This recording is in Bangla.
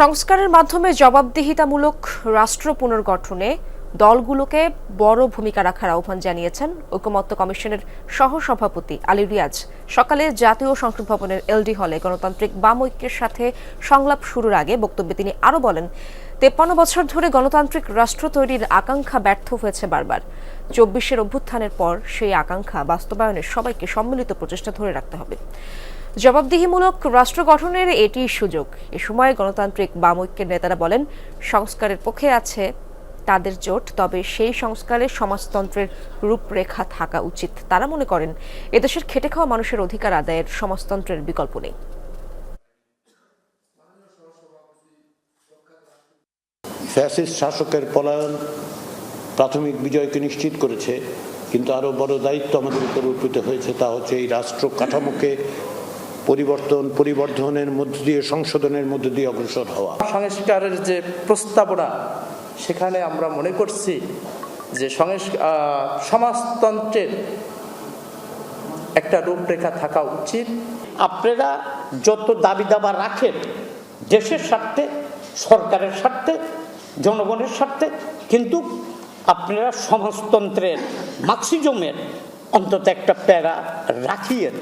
সংস্কারের মাধ্যমে জবাবদিহিতামূলক রাষ্ট্র পুনর্গঠনে দলগুলোকে বড় ভূমিকা রাখার আহ্বান জানিয়েছেন ঐকমত্য কমিশনের সহসভাপতি আলী রিয়াজ। সকালে জাতীয় সংসদ ভবনের এলডি হলে গণতান্ত্রিক বাম ঐক্যের সাথে সংলাপ শুরুর আগে বক্তব্যে তিনি আরও বলেন, 53 বছর ধরে গণতান্ত্রিক রাষ্ট্র তৈরির আকাঙ্ক্ষা ব্যর্থ হয়েছে বারবার। 24-এর অভ্যুত্থানের পর সেই আকাঙ্ক্ষা বাস্তবায়নে সবাইকে সম্মিলিত প্রচেষ্টা ধরে রাখতে হবে। জবাবদিহিমূলক রাষ্ট্র গঠনের এটি সুযোগ। এ সময় গণতান্ত্রিক বাম ঐক্যের নেতারা বলেন, সংস্কারের পক্ষে আছে তাদের জোট, তবে সেই সংস্কারে সমাজতন্ত্রের রূপরেখা থাকা উচিত। তারা মনে করেন, এদেশের খেটে খাওয়া মানুষের অধিকার আদায়ের সমাজতন্ত্রের বিকল্প নেই। ফ্যাসিস্ট শাসকের পলায়ন প্রাথমিক বিজয়কে নিশ্চিত করেছে, কিন্তু আরো বড় দায়িত্ব আমাদের উপর অর্পিত হয়েছে, তা হচ্ছে এই রাষ্ট্র কাঠামোকে পরিবর্ধনের মধ্য দিয়ে, সংশোধনের মধ্য দিয়ে অগ্রসর হওয়া। সংস্কারের যে প্রস্তাবনা, সেখানে আমরা মনে করছি যে সমাজতন্ত্রের একটা রূপরেখা থাকা উচিত। আপনারা যত দাবি দাবা রাখেন দেশের স্বার্থে, সরকারের স্বার্থে, জনগণের স্বার্থে, কিন্তু আপনারা সমাজতন্ত্রের মার্কসিজমের অন্তত একটা প্যারা রাখিয়েন।